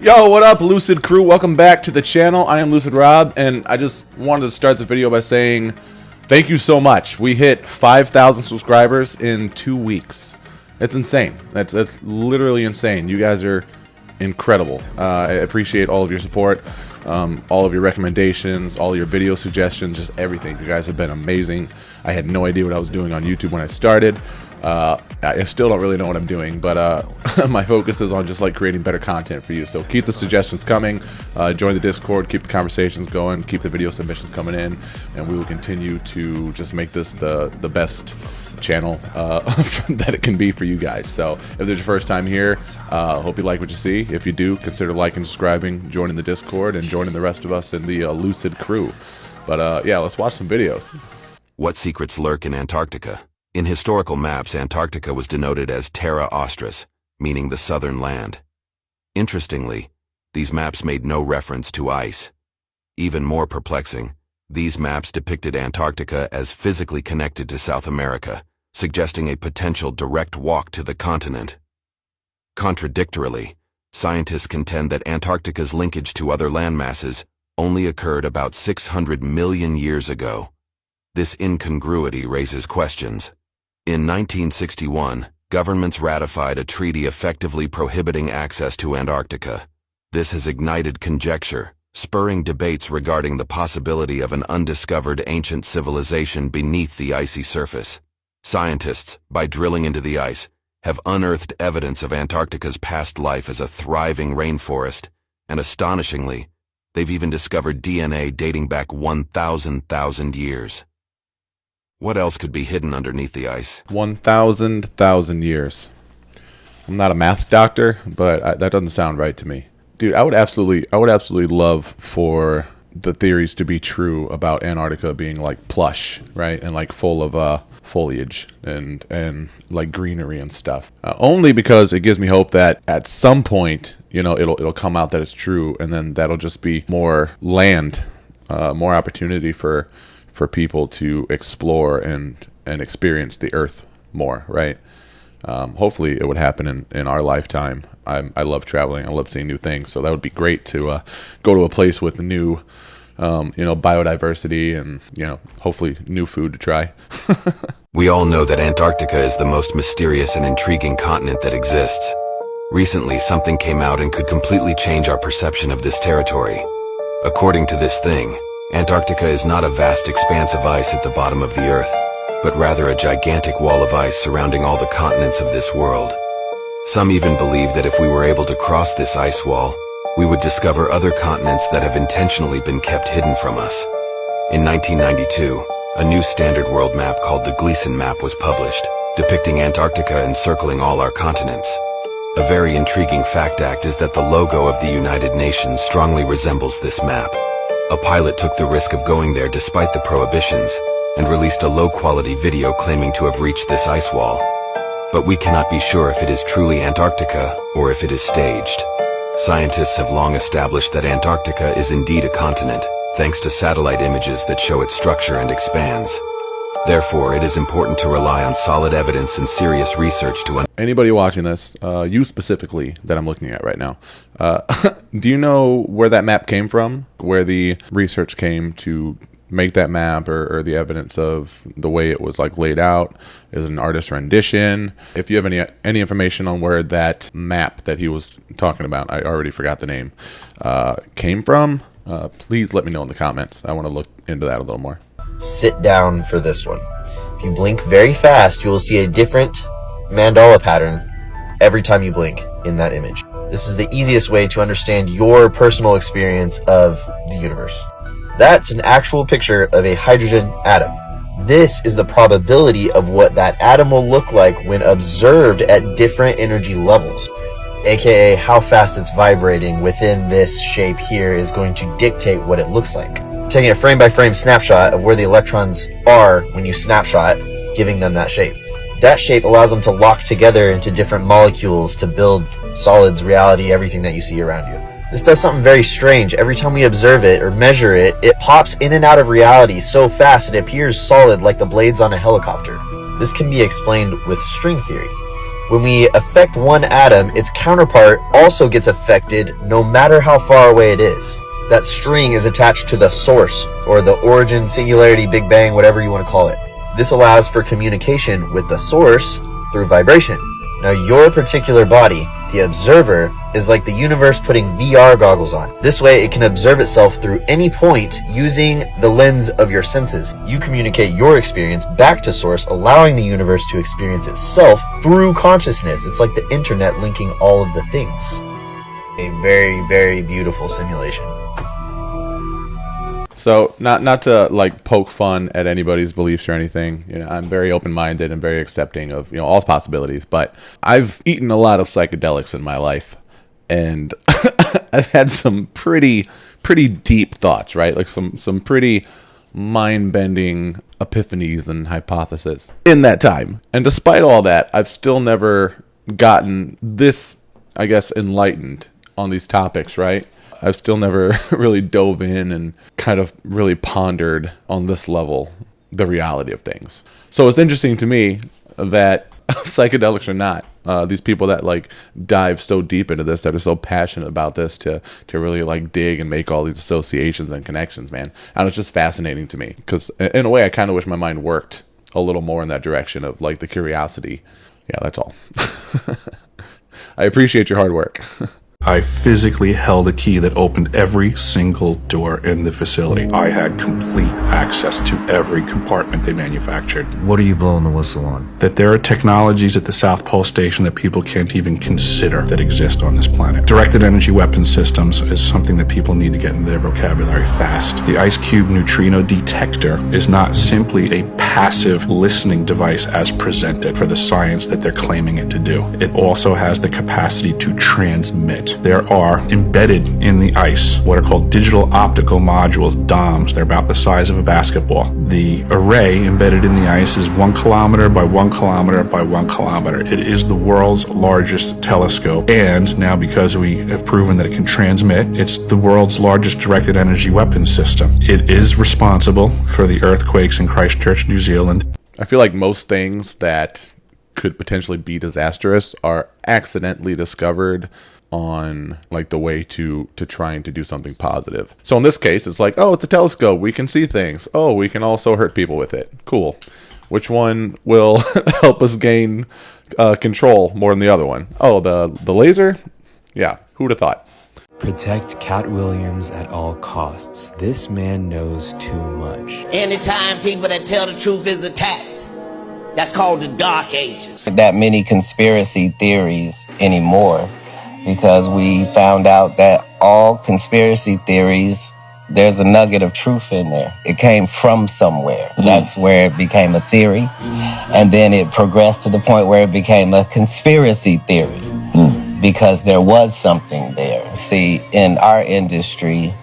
Yo, what up, Lucid crew? Welcome back to the channel. I am Lucid Rob, and I just wanted to start the video by saying thank you so much. We hit 5,000 subscribers in 2 weeks. It's insane. That's literally insane. You guys are incredible. I appreciate all of your support, all of your recommendations, all your video suggestions, just everything. You guys have been amazing. I had no idea what I was doing on YouTube when I started. I still don't really know what I'm doing, but my focus is on just like creating better content for you. So keep the suggestions coming, join the Discord, keep the conversations going, keep the video submissions coming in, and we will continue to just make this the best channel that it can be for you guys. So if there's your first time here, hope you like what you see. If you do, consider liking, subscribing, joining the Discord, and joining the rest of us in the Lucid crew. But yeah, let's watch some videos. What secrets lurk in Antarctica? In historical maps, Antarctica was denoted as Terra Austris, meaning the southern land. Interestingly, these maps made no reference to ice. Even more perplexing, these maps depicted Antarctica as physically connected to South America, suggesting a potential direct walk to the continent. Contradictorily, scientists contend that Antarctica's linkage to other landmasses only occurred about 600 million years ago. This incongruity raises questions. In 1961, governments ratified a treaty effectively prohibiting access to Antarctica. This has ignited conjecture, spurring debates regarding the possibility of an undiscovered ancient civilization beneath the icy surface. Scientists, by drilling into the ice, have unearthed evidence of Antarctica's past life as a thriving rainforest, and astonishingly, they've even discovered DNA dating back 1,000 years. What else could be hidden underneath the ice? 1,000 years. I'm not a math doctor, but that doesn't sound right to me. Dude, I would absolutely love for the theories to be true about Antarctica being like plush, right? And like full of foliage and like greenery and stuff. Only because it gives me hope that at some point, you know, it'll come out that it's true, and then that'll just be more land, more opportunity for people to explore and experience the earth more, right? Hopefully it would happen in our lifetime. I love traveling. I love seeing new things. So that would be great to go to a place with new, biodiversity and, hopefully new food to try. We all know that Antarctica is the most mysterious and intriguing continent that exists. Recently, something came out and could completely change our perception of this territory. According to this thing, Antarctica is not a vast expanse of ice at the bottom of the Earth, but rather a gigantic wall of ice surrounding all the continents of this world. Some even believe that if we were able to cross this ice wall, we would discover other continents that have intentionally been kept hidden from us. In 1992, a new standard world map called the Gleason Map was published, depicting Antarctica encircling all our continents. A very intriguing fact is that the logo of the United Nations strongly resembles this map. A pilot took the risk of going there despite the prohibitions and released a low-quality video claiming to have reached this ice wall. But we cannot be sure if it is truly Antarctica or if it is staged. Scientists have long established that Antarctica is indeed a continent, thanks to satellite images that show its structure and expands. Therefore, it is important to rely on solid evidence and serious research to Anybody watching this, you specifically that I'm looking at right now, do you know where that map came from? Where the research came to make that map, or the evidence of the way it was like laid out? Is it an artist rendition? If you have any information on where that map that he was talking about, I already forgot the name, came from, please let me know in the comments. I want to look into that a little more. Sit down for this one. If you blink very fast, you will see a different Mandala pattern every time you blink in that image. This is the easiest way to understand your personal experience of the universe. That's an actual picture of a hydrogen atom. This is the probability of what that atom will look like when observed at different energy levels, aka how fast it's vibrating within this shape here is going to dictate what it looks like. Taking a frame-by-frame snapshot of where the electrons are when you snapshot, giving them that shape. That shape allows them to lock together into different molecules to build solids, reality, everything that you see around you. This does something very strange. Every time we observe it or measure it, it pops in and out of reality so fast it appears solid like the blades on a helicopter. This can be explained with string theory. When we affect one atom, its counterpart also gets affected no matter how far away it is. That string is attached to the source, or the origin, singularity, Big Bang, whatever you want to call it. This allows for communication with the source through vibration. Now, your particular body, the observer, is like the universe putting VR goggles on. This way, it can observe itself through any point using the lens of your senses. You communicate your experience back to source, allowing the universe to experience itself through consciousness. It's like the internet linking all of the things. A very, very beautiful simulation. So not to like poke fun at anybody's beliefs or anything. You know, I'm very open-minded and very accepting of, you know, all possibilities. But I've eaten a lot of psychedelics in my life, and I've had some pretty deep thoughts, right? Like some pretty mind-bending epiphanies and hypotheses in that time. And despite all that, I've still never gotten this, I guess, enlightened on these topics, right? I've still never really dove in and kind of really pondered on this level the reality of things. So it's interesting to me that psychedelics or not, these people that like dive so deep into this, that are so passionate about this, to really like dig and make all these associations and connections, man. And it's just fascinating to me, because in a way I kind of wish my mind worked a little more in that direction of like the curiosity. Yeah, that's all. I appreciate your hard work. I physically held a key that opened every single door in the facility. I had complete access to every compartment they manufactured. What are you blowing the whistle on? That there are technologies at the South Pole Station that people can't even consider that exist on this planet. Directed energy weapon systems is something that people need to get in their vocabulary fast. The Ice Cube neutrino detector is not simply a passive listening device as presented for the science that they're claiming it to do. It also has the capacity to transmit. There are embedded in the ice what are called digital optical modules, DOMs. They're about the size of a basketball. The array embedded in the ice is 1 kilometer by 1 kilometer by 1 kilometer. It is the world's largest telescope, and now because we have proven that it can transmit, it's the world's largest directed energy weapon system. It is responsible for the earthquakes in Christchurch, New Zealand. I feel like most things that could potentially be disastrous are accidentally discovered on like the way to trying to do something positive. So in this case, it's like, oh, it's a telescope, we can see things. Oh, we can also hurt people with it. Cool. Which one will help us gain control more than the other one? Oh, the laser? Yeah, who'd have thought? Protect Cat Williams at all costs. This man knows too much. Anytime people that tell the truth is attacked, that's called the Dark Ages. That many conspiracy theories anymore, because we found out that all conspiracy theories, there's a nugget of truth in there. It came from somewhere. That's where it became a theory. And then it progressed to the point where it became a conspiracy theory. Because there was something there. See, in our industry,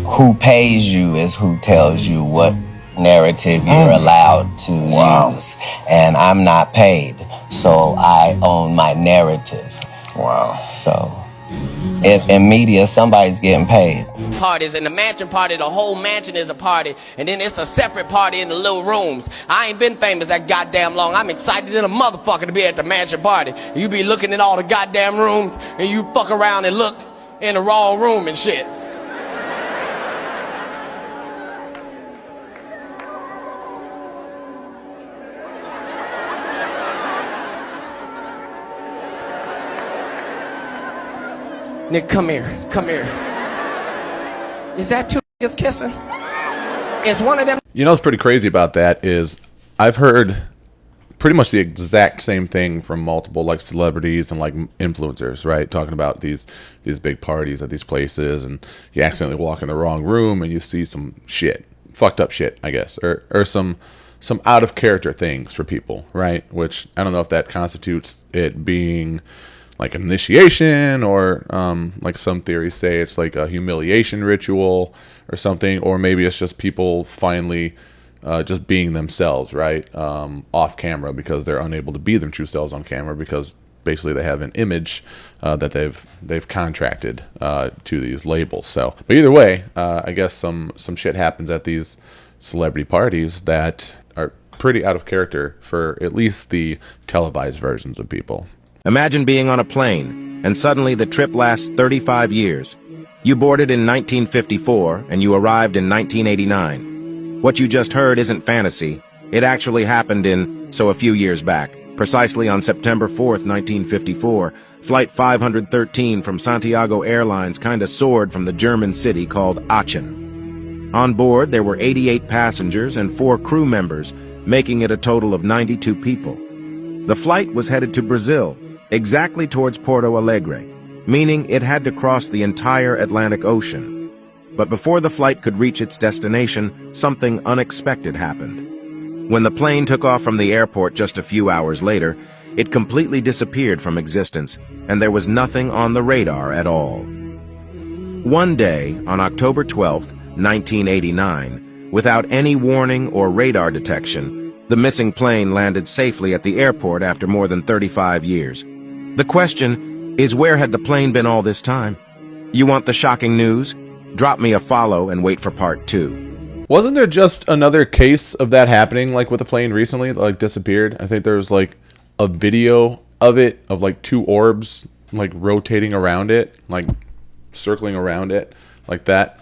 who pays you is who tells you what narrative you're allowed to use. And I'm not paid, so I own my narrative. Wow. So, in media, somebody's getting paid. Parties in the mansion party, the whole mansion is a party, and then it's a separate party in the little rooms. I ain't been famous that goddamn long. I'm excited in a motherfucker to be at the mansion party. You be looking at all the goddamn rooms, and you fuck around and look in the wrong room and shit. Nick, come here. Is that two niggas kissing? Is one of them? You know what's pretty crazy about that is I've heard pretty much the exact same thing from multiple like celebrities and like influencers, right? Talking about these big parties at these places, and you accidentally walk in the wrong room and you see some shit, fucked up shit, I guess, or some out of character things for people, right? Which I don't know if that constitutes it being like an initiation, or like some theories say it's like a humiliation ritual or something, or maybe it's just people finally just being themselves, right? Off camera, because they're unable to be their true selves on camera, because basically they have an image that they've contracted to these labels. So, but either way, I guess some shit happens at these celebrity parties that are pretty out of character for at least the televised versions of people. Imagine being on a plane, and suddenly the trip lasts 35 years. You boarded in 1954, and you arrived in 1989. What you just heard isn't fantasy. It actually happened a few years back. Precisely on September 4th, 1954, Flight 513 from Santiago Airlines kinda soared from the German city called Aachen. On board, there were 88 passengers and 4 crew members, making it a total of 92 people. The flight was headed to Brazil, exactly towards Porto Alegre, meaning it had to cross the entire Atlantic Ocean. But before the flight could reach its destination, something unexpected happened. When the plane took off from the airport just a few hours later, it completely disappeared from existence, and there was nothing on the radar at all. One day, on October 12th, 1989, without any warning or radar detection, the missing plane landed safely at the airport after more than 35 years. The question is, where had the plane been all this time? You want the shocking news? Drop me a follow and wait for part 2. Wasn't there just another case of that happening, like with a plane recently, that like disappeared? I think there was like a video of it, of like 2 orbs like rotating around it, like circling around it, like that.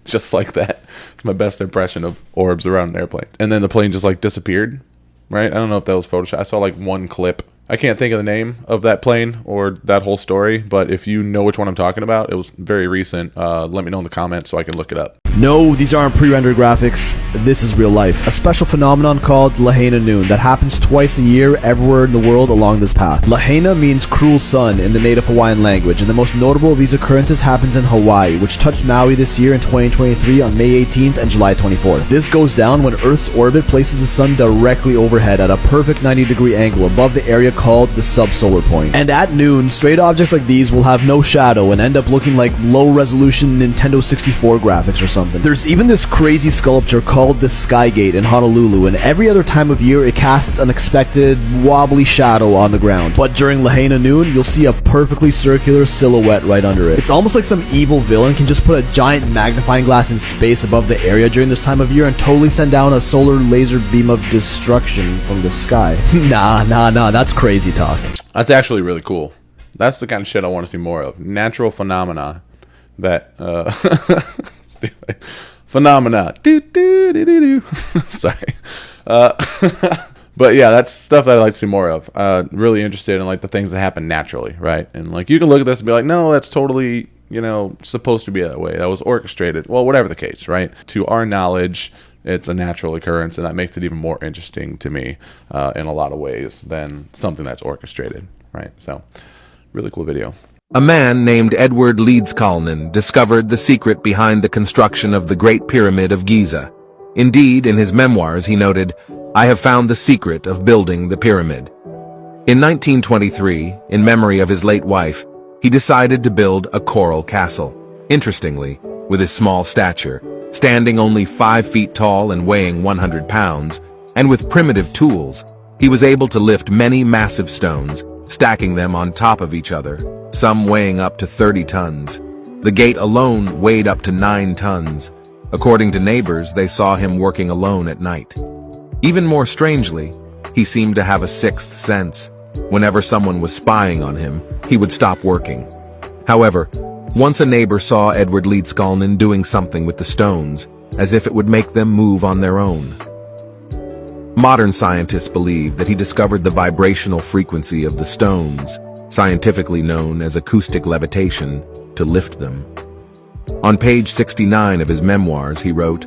Just like that. It's my best impression of orbs around an airplane. And then the plane just like disappeared, right? I don't know if that was Photoshop. I saw like one clip. I can't think of the name of that plane or that whole story, but if you know which one I'm talking about, it was very recent. Let me know in the comments so I can look it up. No, these aren't pre-rendered graphics. This is real life. A special phenomenon called Laha Noon that happens twice a year everywhere in the world along this path. Lahaina means cruel sun in the native Hawaiian language, and the most notable of these occurrences happens in Hawaii, which touched Maui this year in 2023 on May 18th and July 24th. This goes down when Earth's orbit places the sun directly overhead at a perfect 90-degree angle above the area called the subsolar point. And at noon, straight objects like these will have no shadow and end up looking like low-resolution Nintendo 64 graphics or something. There's even this crazy sculpture called the Skygate in Honolulu, and every other time of year it casts an unexpected wobbly shadow on the ground. But during Lahaina Noon, you'll see a perfectly circular silhouette right under it. It's almost like some evil villain can just put a giant magnifying glass in space above the area during this time of year and totally send down a solar laser beam of destruction from the sky. Nah, that's crazy talk. That's actually really cool. That's the kind of shit I want to see more of. Natural phenomena that phenomena. Sorry. But yeah, that's stuff that I'd like to see more of. Really interested in like the things that happen naturally, right? And like you can look at this and be like, no, that's totally, you know, supposed to be that way. That was orchestrated. Well, whatever the case, right? To our knowledge, it's a natural occurrence, and that makes it even more interesting to me in a lot of ways than something that's orchestrated, right? So, really cool video. A man named Edward Leedskalnin discovered the secret behind the construction of the Great Pyramid of Giza. Indeed, in his memoirs, he noted, "I have found the secret of building the pyramid." In 1923, in memory of his late wife, he decided to build a coral castle. Interestingly, with his small stature, standing only 5 feet tall and weighing 100 pounds, and with primitive tools, he was able to lift many massive stones, stacking them on top of each other, some weighing up to 30 tons. The gate alone weighed up to 9 tons. According to neighbors, they saw him working alone at night. Even more strangely, he seemed to have a sixth sense. Whenever someone was spying on him, he would stop working. However, once a neighbor saw Edward Leedskalnin doing something with the stones, as if it would make them move on their own. Modern scientists believe that he discovered the vibrational frequency of the stones, scientifically known as acoustic levitation, to lift them. On page 69 of his memoirs, he wrote,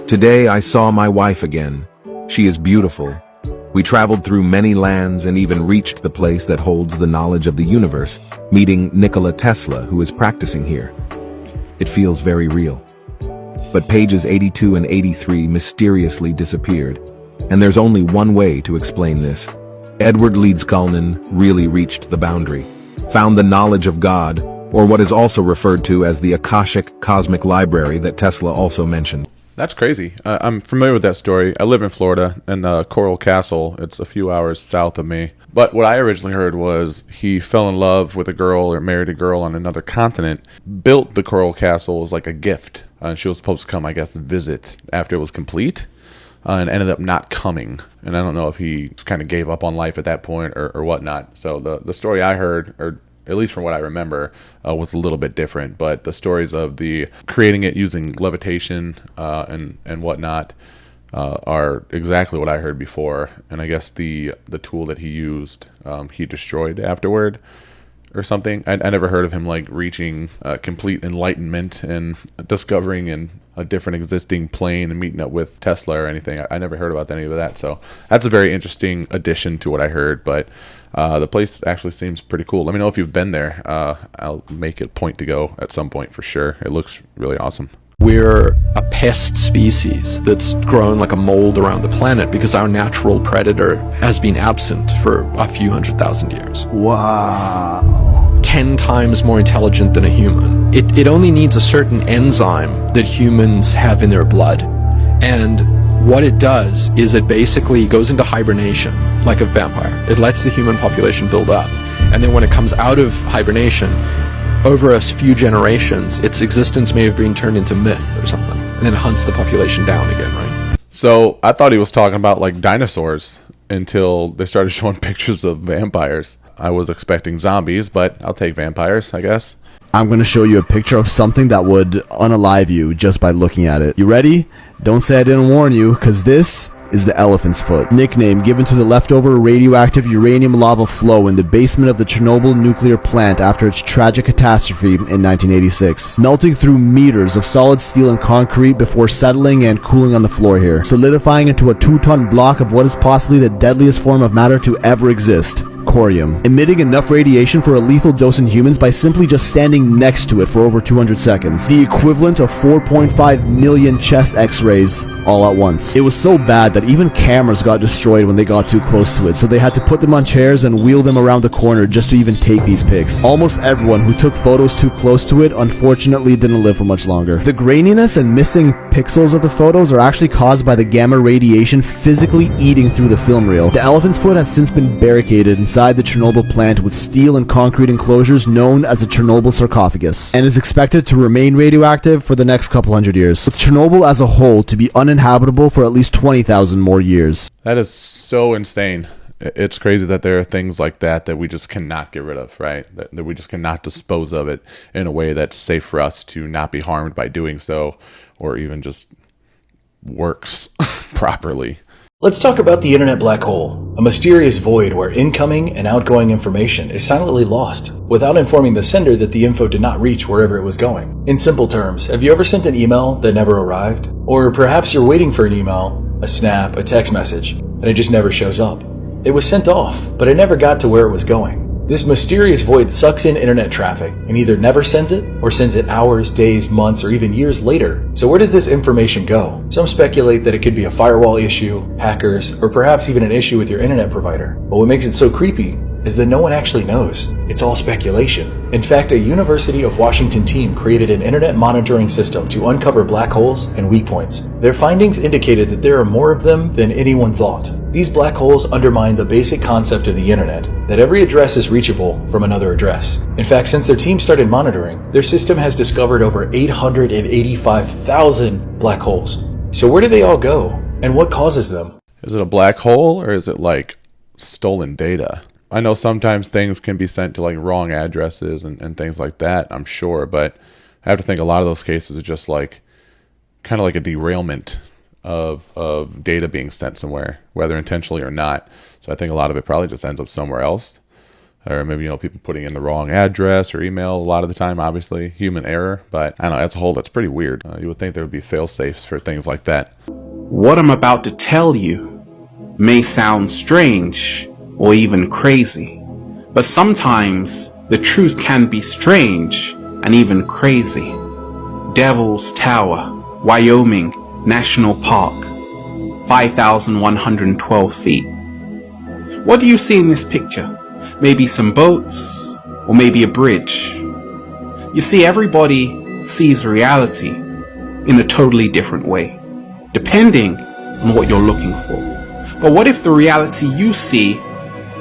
"Today I saw my wife again. She is beautiful. We traveled through many lands and even reached the place that holds the knowledge of the universe, meeting Nikola Tesla, who is practicing here. It feels very real." But pages 82 and 83 mysteriously disappeared, and there's only one way to explain this. Edward Leedskalnin really reached the boundary, found the knowledge of God, or what is also referred to as the Akashic Cosmic Library that Tesla also mentioned. That's crazy. I'm familiar with that story. I live in Florida, and Coral Castle, it's a few hours south of me. But what I originally heard was he fell in love with a girl or married a girl on another continent, built the Coral Castle as like a gift. And she was supposed to come, I guess, visit after it was complete. and ended up not coming. And I don't know if he just kind of gave up on life at that point or whatnot. So the story I heard, or at least from what I remember, was a little bit different. But the stories of the creating it using levitation and whatnot are exactly what I heard before. And I guess the tool that he used, he destroyed afterward or something. I never heard of him like reaching complete enlightenment and discovering a different existing plane and meeting up with Tesla or anything. I never heard about any of that. So that's a very interesting addition to what I heard. But the place actually seems pretty cool. Let me know if you've been there. I'll make it a point to go at some point for sure. It looks really awesome. We're a pest species that's grown like a mold around the planet because our natural predator has been absent for a few 100,000 years. Wow. 10 times more intelligent than a human. It only needs a certain enzyme that humans have in their blood. And what it does is it basically goes into hibernation like a vampire. It lets the human population build up. And then when it comes out of hibernation, over a few generations, its existence may have been turned into myth or something, and then hunts the population down again, right? So I thought he was talking about like dinosaurs until they started showing pictures of vampires. I was expecting zombies, but I'll take vampires, I guess. I'm going to show you a picture of something that would unalive you just by looking at it. You ready? Don't say I didn't warn you, because this is the elephant's foot, nickname given to the leftover radioactive uranium lava flow in the basement of the Chernobyl nuclear plant after its tragic catastrophe in 1986, melting through meters of solid steel and concrete before settling and cooling on the floor here, solidifying into a 2-ton block of what is possibly the deadliest form of matter to ever exist, corium, emitting enough radiation for a lethal dose in humans by simply just standing next to it for over 200 seconds, the equivalent of 4.5 million chest x-rays all at once. It was so bad that even cameras got destroyed when they got too close to it, so they had to put them on chairs and wheel them around the corner just to even take these pics. Almost everyone who took photos too close to it unfortunately didn't live for much longer. The graininess and missing pixels of the photos are actually caused by the gamma radiation physically eating through the film reel. The elephant's foot has since been barricaded inside the Chernobyl plant with steel and concrete enclosures known as the Chernobyl sarcophagus, and is expected to remain radioactive for the next couple hundred years, with Chernobyl as a whole to be uninhabitable for at least 20,000 more years. That is so insane. It's crazy that there are things like that we just cannot get rid of, right? That we just cannot dispose of it in a way that's safe for us to not be harmed by doing so, or even just works properly. Let's talk about the internet black hole, a mysterious void where incoming and outgoing information is silently lost without informing the sender that the info did not reach wherever it was going. In simple terms, have you ever sent an email that never arrived? Or perhaps you're waiting for an email, a snap, a text message, and it just never shows up. It was sent off, but it never got to where it was going. This mysterious void sucks in internet traffic and either never sends it or sends it hours, days, months, or even years later. So where does this information go? Some speculate that it could be a firewall issue, hackers, or perhaps even an issue with your internet provider. But what makes it so creepy is that no one actually knows. It's all speculation. In fact, a University of Washington team created an internet monitoring system to uncover black holes and weak points. Their findings indicated that there are more of them than anyone thought. These black holes undermine the basic concept of the internet, that every address is reachable from another address. In fact, since their team started monitoring, their system has discovered over 885,000 black holes. So where do they all go? And what causes them? Is it a black hole, or is it like stolen data? I know sometimes things can be sent to like wrong addresses and things like that, I'm sure, but I have to think a lot of those cases are just like kind of like a derailment of data being sent somewhere, whether intentionally or not. So I think a lot of it probably just ends up somewhere else, or maybe, you know, people putting in the wrong address or email a lot of the time, obviously human error, but I don't know, as a whole that's pretty weird. You would think there would be fail safes for things like that. What I'm about to tell you may sound strange or even crazy, but sometimes the truth can be strange and even crazy. Devil's Tower, Wyoming National Park, 5,112 feet. What do you see in this picture? Maybe some boats, or maybe a bridge. You see, everybody sees reality in a totally different way, depending on what you're looking for. But what if the reality you see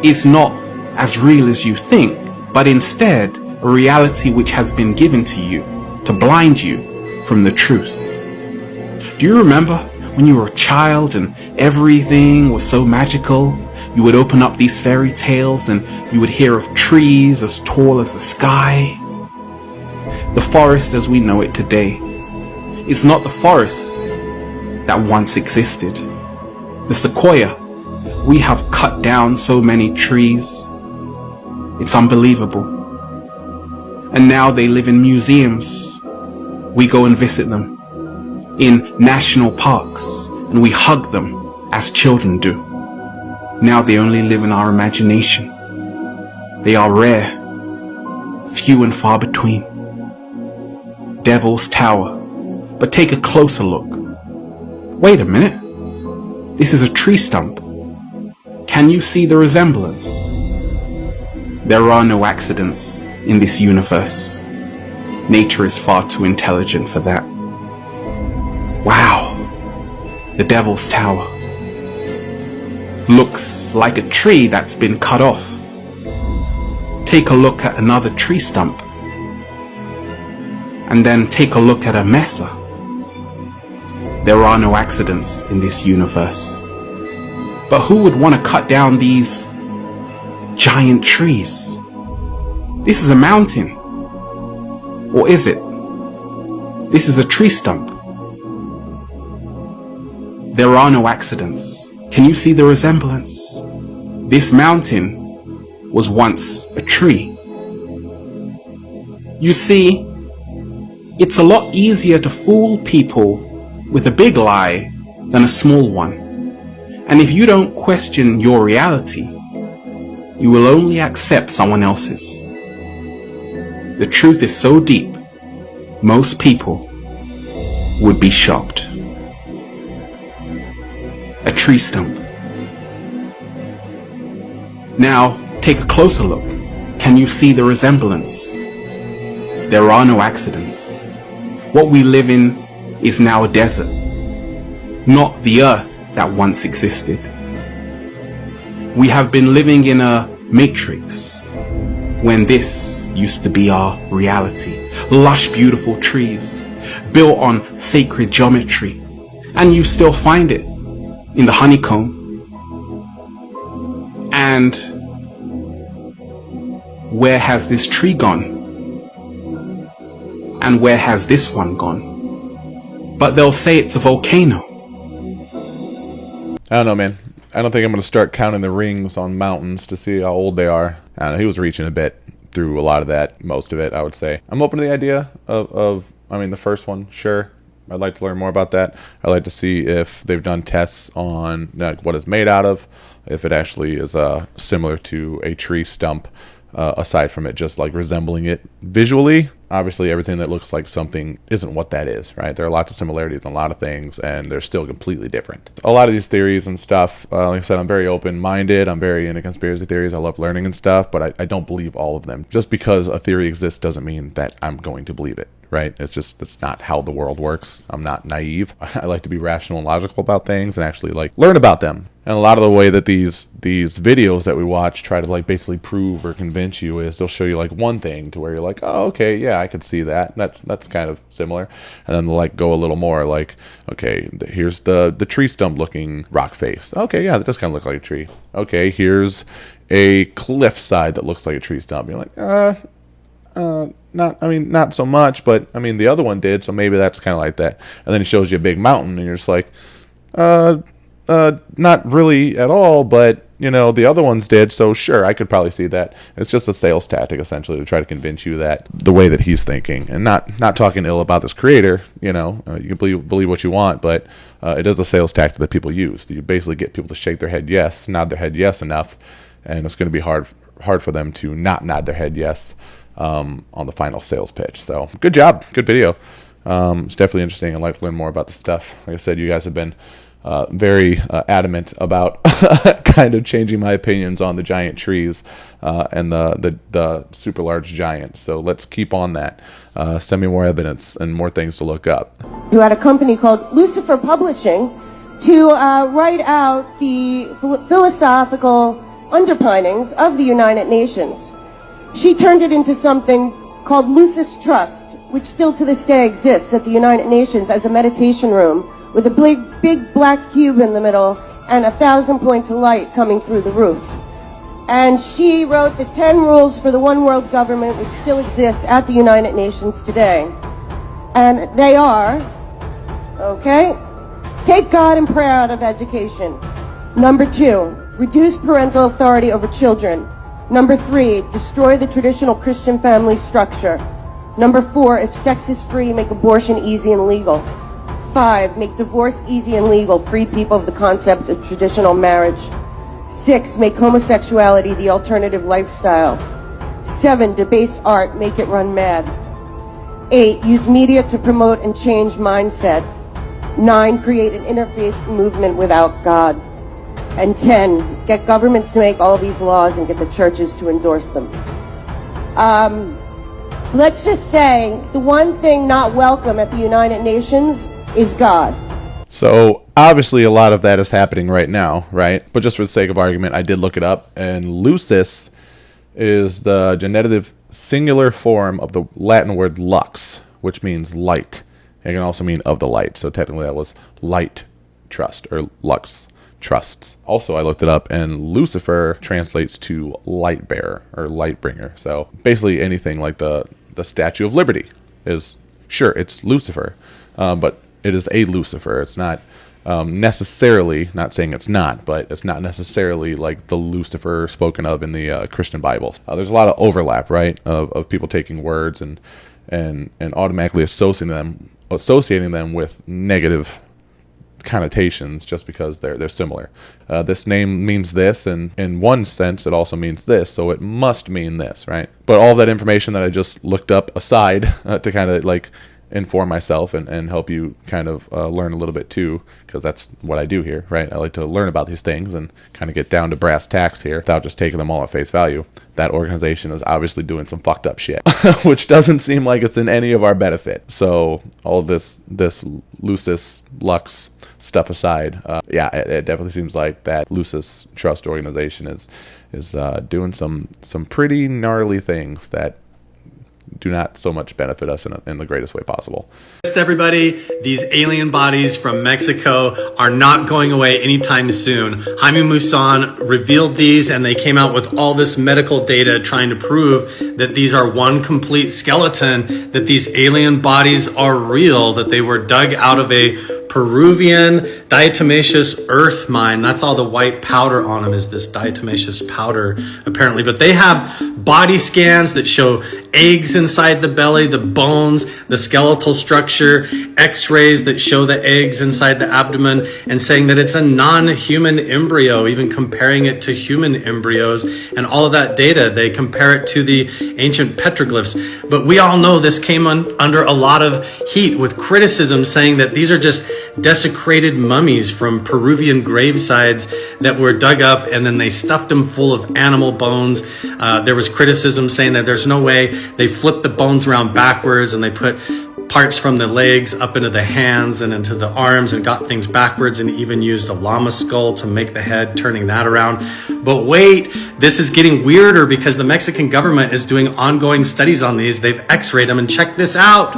is not as real as you think, but instead a reality which has been given to you to blind you from the truth? Do you remember when you were a child and everything was so magical, you would open up these fairy tales and you would hear of trees as tall as the sky. The forest as we know it today is not the forest that once existed. The sequoia, we have cut down so many trees. It's unbelievable. And now they live in museums. We go and visit them in national parks and we hug them as children do. Now they only live in our imagination. They are rare, few and far between. Devil's Tower. But take a closer look. Wait a minute. This is a tree stump. Can you see the resemblance? There are no accidents in this universe. Nature is far too intelligent for that. Wow. The Devil's Tower. Looks like a tree that's been cut off. Take a look at another tree stump. And then take a look at a mesa. There are no accidents in this universe. But who would want to cut down these giant trees? This is a mountain. Or is it? This is a tree stump. There are no accidents. Can you see the resemblance? This mountain was once a tree. You see, it's a lot easier to fool people with a big lie than a small one. And if you don't question your reality, you will only accept someone else's. The truth is so deep, most people would be shocked. A tree stump. Now, take a closer look. Can you see the resemblance? There are no accidents. What we live in is now a desert, not the earth that once existed. We have been living in a matrix when this used to be our reality. Lush, beautiful trees built on sacred geometry, and you still find it in the honeycomb. And where has this tree gone? And where has this one gone? But they'll say it's a volcano. I don't know, man. I don't think I'm going to start counting the rings on mountains to see how old they are. I don't know. He was reaching a bit through a lot of that, most of it, I would say. I'm open to the idea of the first one, sure. I'd like to learn more about that. I'd like to see if they've done tests on what it's made out of, if it actually is similar to a tree stump, aside from it just like resembling it visually. Obviously, everything that looks like something isn't what that is, right? There are lots of similarities in a lot of things, and they're still completely different. A lot of these theories and stuff, like I said, I'm very open-minded. I'm very into conspiracy theories. I love learning and stuff, but I don't believe all of them. Just because a theory exists doesn't mean that I'm going to believe it, right? It's not how the world works. I'm not naive. I like to be rational and logical about things and actually like learn about them. And a lot of the way that these videos that we watch try to like basically prove or convince you is they'll show you like one thing to where you're like, oh, okay, yeah, I could see that. That's kind of similar. And then they'll like go a little more like, okay, here's the tree stump looking rock face. Okay, yeah, that does kind of look like a tree. Okay, here's a cliff side that looks like a tree stump. You're like, not so much, but the other one did, so maybe that's kind of like that. And then it shows you a big mountain, and you're just like, not really at all, but the other ones did, so sure, I could probably see that. It's just a sales tactic essentially to try to convince you that the way that he's thinking, and not talking ill about this creator. You can believe what you want, but it is a sales tactic that people use. You basically get people to shake their head yes, nod their head yes enough, and it's going to be hard for them to not nod their head yes on the final sales pitch. So good job, good video. It's definitely interesting. I'd like to learn more about this stuff. Like I said, you guys have been very adamant about kind of changing my opinions on the giant trees and the super large giants. So let's keep on that. Send me more evidence and more things to look up. Who had a company called Lucifer Publishing to write out the philosophical underpinnings of the United Nations. She turned it into something called Lucis Trust, which still to this day exists at the United Nations as a meditation room with a big black cube in the middle and 1,000 points of light coming through the roof. And she wrote the 10 rules for the one world government, which still exists at the United Nations today. And they are, okay, take God and prayer out of education. Number 2, reduce parental authority over children. Number 3, destroy the traditional Christian family structure. Number 4, if sex is free, make abortion easy and legal. 5, make divorce easy and legal, free people of the concept of traditional marriage. 6, make homosexuality the alternative lifestyle. 7, debase art, make it run mad. 8, use media to promote and change mindset. 9, create an interfaith movement without God. And 10, get governments to make all these laws and get the churches to endorse them. Let's just say the one thing not welcome at the United Nations is God. So obviously a lot of that is happening right now, right? But just for the sake of argument, I did look it up, and lucis is the genitive singular form of the Latin word lux, which means light. It can also mean of the light. So technically that was light trust, or lux trusts. Also, I looked it up, and Lucifer translates to light bearer or light bringer. So basically anything like the Statue of Liberty is, sure, it's Lucifer, but it is a Lucifer. It's not necessarily, not saying it's not, but it's not necessarily like the Lucifer spoken of in the Christian Bible. There's a lot of overlap, right, of people taking words and automatically associating them with negative connotations just because they're similar. This name means this, and in one sense it also means this, so it must mean this, right? But all that information that I just looked up aside to kind of like inform myself and help you kind of learn a little bit too, because that's what I do here, right? I like to learn about these things and kind of get down to brass tacks here without just taking them all at face value. That organization is obviously doing some fucked up shit, which doesn't seem like it's in any of our benefit. So all this lucis lux stuff aside, yeah, it definitely seems like that Lucis Trust organization is doing some pretty gnarly things that do not so much benefit us in the greatest way possible. Everybody, these alien bodies from Mexico are not going away anytime soon. Jaime Maussan revealed these, and they came out with all this medical data trying to prove that these are one complete skeleton, that these alien bodies are real, that they were dug out of a Peruvian diatomaceous earth mine. That's all the white powder on them, is this diatomaceous powder, apparently. But they have body scans that show eggs inside the belly, the bones, the skeletal structure, x-rays that show the eggs inside the abdomen, and saying that it's a non-human embryo, even comparing it to human embryos. And all of that data, they compare it to the ancient petroglyphs. But we all know this came under a lot of heat with criticism, saying that these are just desecrated mummies from Peruvian gravesides that were dug up, and then they stuffed them full of animal bones. There was criticism saying that there's no way. They flipped the bones around backwards, and they put parts from the legs up into the hands and into the arms and got things backwards, and even used a llama skull to make the head, turning that around. But wait, this is getting weirder, because the Mexican government is doing ongoing studies on these. They've x-rayed them, and check this out.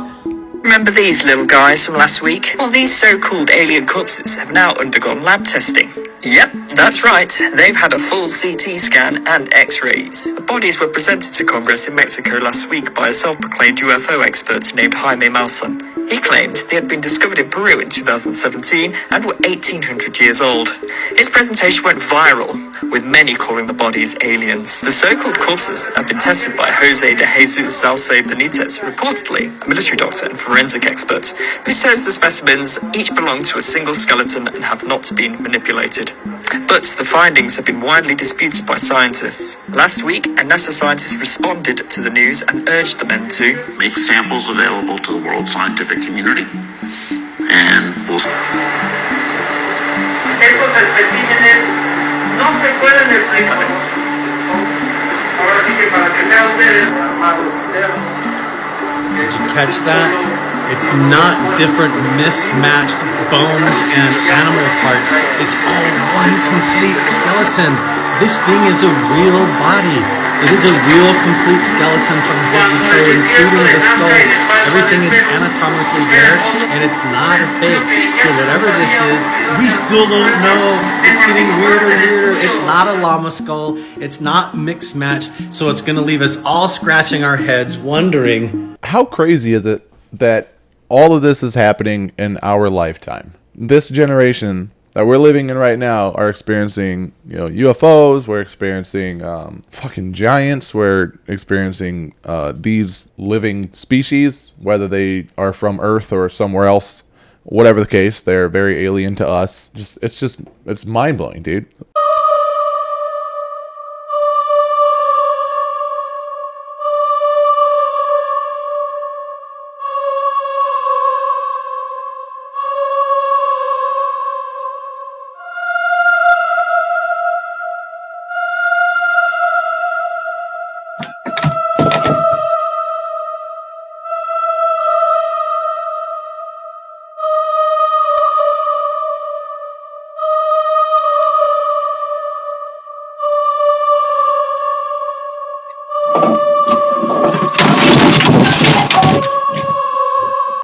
Remember these little guys from last week? Well, these so-called alien corpses have now undergone lab testing. Yep, that's right. They've had a full CT scan and X-rays. The bodies were presented to Congress in Mexico last week by a self-proclaimed UFO expert named Jaime Maussan. He claimed they had been discovered in Peru in 2017 and were 1,800 years old. His presentation went viral, with many calling the bodies aliens. The so-called corpses have been tested by Jose de Jesus Salce Benitez, reportedly a military doctor and forensic expert, who says the specimens each belong to a single skeleton and have not been manipulated. But the findings have been widely disputed by scientists. Last week, a NASA scientist responded to the news and urged the men to make samples available to the world scientific community, and we'll... Estos especímenes no se pueden explicar. Ahora sí que para que sea usted Did you catch that? It's not different mismatched bones and animal parts. It's all one complete skeleton. This thing is a real body. It is a real complete skeleton from head to toe, including the skull. Everything is anatomically there, and it's not a fake. So whatever this is, we still don't know. It's getting weirder and weirder. It's not a llama skull. It's not mixed matched. So it's going to leave us all scratching our heads, wondering. How crazy is it that all of this is happening in our lifetime? This generation that we're living in right now are experiencing, UFOs. We're experiencing fucking giants. We're experiencing these living species, whether they are from Earth or somewhere else. Whatever the case, they're very alien to us. It's mind blowing, dude.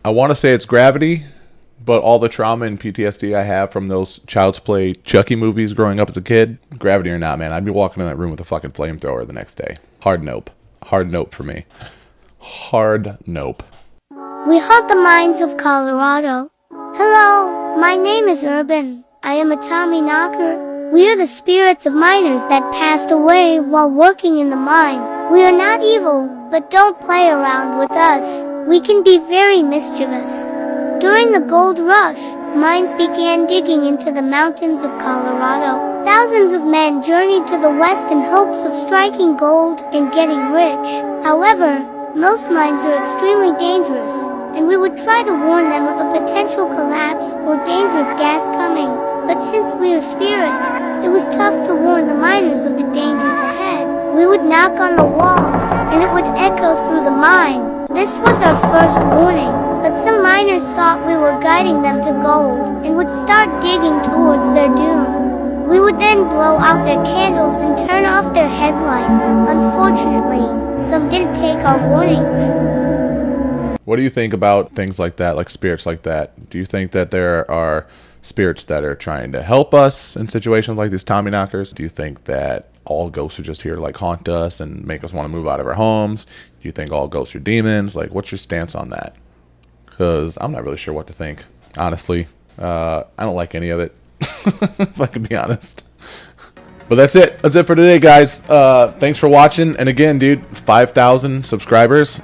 I want to say it's gravity, but all the trauma and PTSD I have from those Child's Play Chucky movies growing up as a kid, gravity or not, man, I'd be walking in that room with a fucking flamethrower the next day. Hard nope. Hard nope for me. Hard nope. We haunt the mines of Colorado. Hello, my name is Urban. I am a Tommy Knocker. We are the spirits of miners that passed away while working in the mine. We are not evil, but don't play around with us. We can be very mischievous. During the gold rush, mines began digging into the mountains of Colorado. Thousands of men journeyed to the west in hopes of striking gold and getting rich. However, most mines are extremely dangerous, and we would try to warn them of a potential collapse or dangerous gas coming. But since we are spirits, it was tough to warn the miners of the dangers ahead. We would knock on the walls, and it would echo through the mine. This was our first warning, but some miners thought we were guiding them to gold and would start digging towards their doom. We would then blow out their candles and turn off their headlights. Unfortunately, some didn't take our warnings. What do you think about things like that, like spirits like that? Do you think that there are spirits that are trying to help us in situations like these Tommy Knockers? Do you think that all ghosts are just here to like haunt us and make us want to move out of our homes? Do you think all ghosts are demons? Like, what's your stance on that? Because I'm not really sure what to think, honestly. I don't like any of it, if I can be honest. But that's it. That's it for today, guys. Thanks for watching. And again, dude, 5,000 subscribers.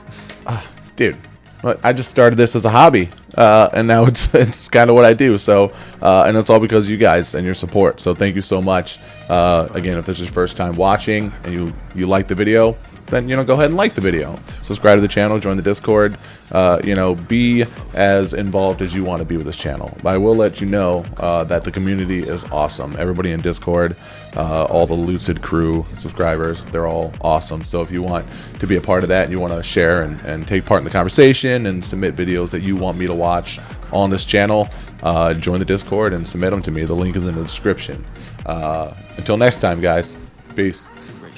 Dude, I just started this as a hobby. And now it's kind of what I do. So, and it's all because of you guys and your support. So thank you so much. Again, if this is your first time watching and you like the video, then go ahead and like the video, subscribe to the channel, join the Discord, be as involved as you want to be with this channel. I will let you know that the community is awesome. Everybody in Discord, all the Lucid crew subscribers, they're all awesome. So if you want to be a part of that and you want to share and take part in the conversation and submit videos that you want me to watch on this channel, join the Discord and submit them to me. The link is in the description. Until next time, guys, peace.